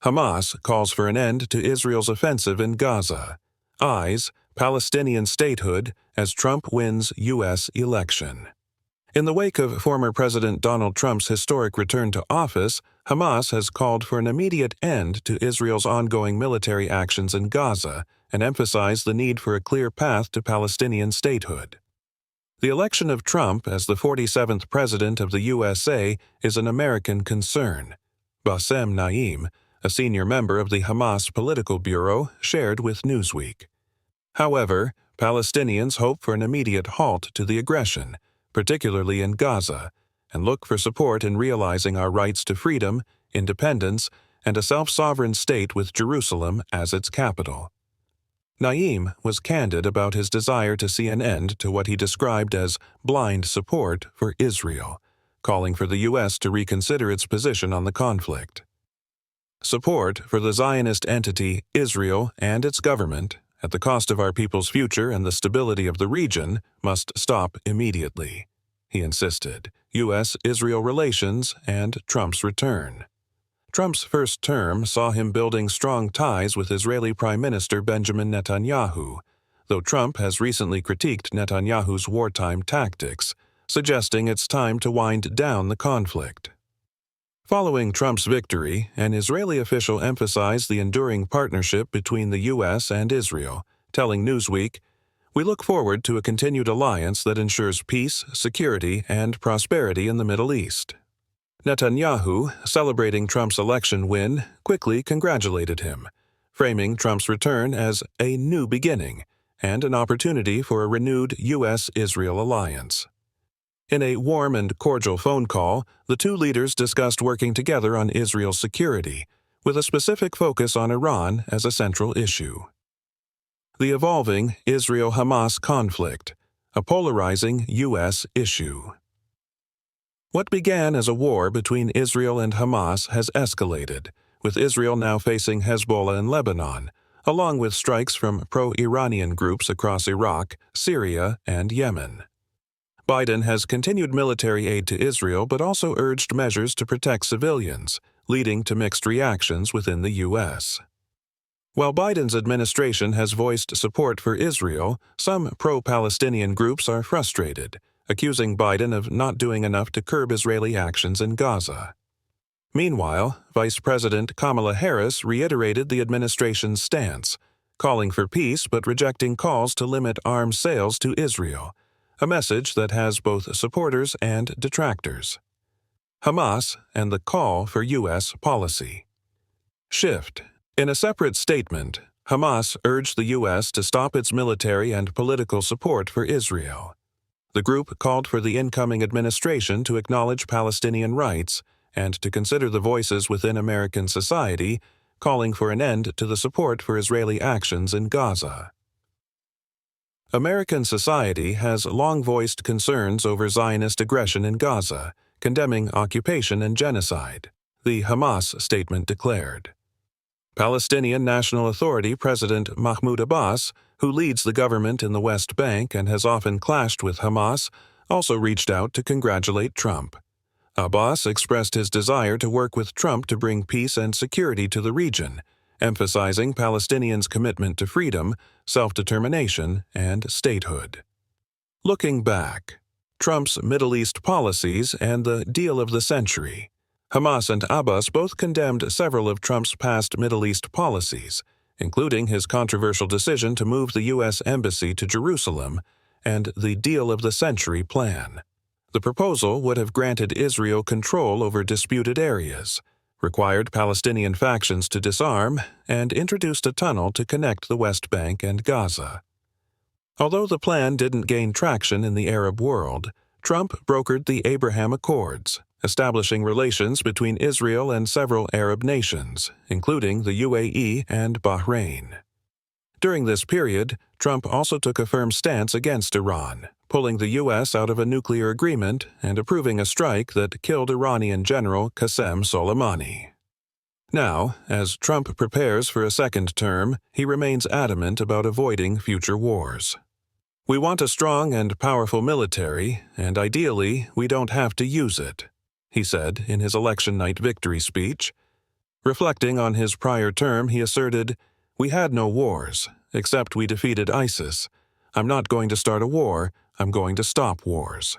Hamas calls for an end to Israel's offensive in Gaza. Eyes Palestinian statehood as Trump wins U.S. election. In the wake of former President Donald Trump's historic return to office, Hamas has called for an immediate end to Israel's ongoing military actions in Gaza and emphasized the need for a clear path to Palestinian statehood. The election of Trump as the 47th President of the USA is an American concern. Bassem Naim, a senior member of the Hamas Political Bureau, shared with Newsweek. However, Palestinians hope for an immediate halt to the aggression, particularly in Gaza, and look for support in realizing our rights to freedom, independence, and a self-sovereign state with Jerusalem as its capital. Naim was candid about his desire to see an end to what he described as blind support for Israel, calling for the U.S. to reconsider its position on the conflict. Support for the Zionist entity Israel and its government, at the cost of our people's future and the stability of the region, must stop immediately, he insisted. U.S.-Israel relations and Trump's return. Trump's first term saw him building strong ties with Israeli Prime Minister Benjamin Netanyahu, though Trump has recently critiqued Netanyahu's wartime tactics, suggesting it's time to wind down the conflict. Following Trump's victory, an Israeli official emphasized the enduring partnership between the U.S. and Israel, telling Newsweek, "We look forward to a continued alliance that ensures peace, security, and prosperity in the Middle East." Netanyahu, celebrating Trump's election win, quickly congratulated him, framing Trump's return as a new beginning and an opportunity for a renewed U.S.-Israel alliance. In a warm and cordial phone call, the two leaders discussed working together on Israel's security, with a specific focus on Iran as a central issue. The evolving Israel-Hamas conflict, a polarizing U.S. issue. What began as a war between Israel and Hamas has escalated, with Israel now facing Hezbollah in Lebanon, along with strikes from pro-Iranian groups across Iraq, Syria, and Yemen. Biden has continued military aid to Israel but also urged measures to protect civilians, leading to mixed reactions within the U.S. While Biden's administration has voiced support for Israel, some pro-Palestinian groups are frustrated, accusing Biden of not doing enough to curb Israeli actions in Gaza. Meanwhile, Vice President Kamala Harris reiterated the administration's stance, calling for peace but rejecting calls to limit arms sales to Israel, a message that has both supporters and detractors. Hamas and the call for U.S. policy. Shift. In a separate statement, Hamas urged the U.S. to stop its military and political support for Israel. The group called for the incoming administration to acknowledge Palestinian rights and to consider the voices within American society, calling for an end to the support for Israeli actions in Gaza. American society has long voiced concerns over Zionist aggression in Gaza, condemning occupation and genocide, the Hamas statement declared. Palestinian National Authority President Mahmoud Abbas, who leads the government in the West Bank and has often clashed with Hamas, also reached out to congratulate Trump. Abbas expressed his desire to work with Trump to bring peace and security to the region, emphasizing Palestinians' commitment to freedom, self-determination, and statehood. Looking back, Trump's Middle East policies and the deal of the century. Hamas and Abbas both condemned several of Trump's past Middle East policies, including his controversial decision to move the U.S. Embassy to Jerusalem and the deal of the century plan. The proposal would have granted Israel control over disputed areas, required Palestinian factions to disarm, and introduced a tunnel to connect the West Bank and Gaza. Although the plan didn't gain traction in the Arab world, Trump brokered the Abraham Accords, establishing relations between Israel and several Arab nations, including the UAE and Bahrain. During this period, Trump also took a firm stance against Iran, pulling the U.S. out of a nuclear agreement and approving a strike that killed Iranian General Qasem Soleimani. Now, as Trump prepares for a second term, he remains adamant about avoiding future wars. "We want a strong and powerful military, and ideally, we don't have to use it," he said in his election night victory speech. Reflecting on his prior term, he asserted, "We had no wars, except we defeated ISIS. I'm not going to start a war, I'm going to stop wars."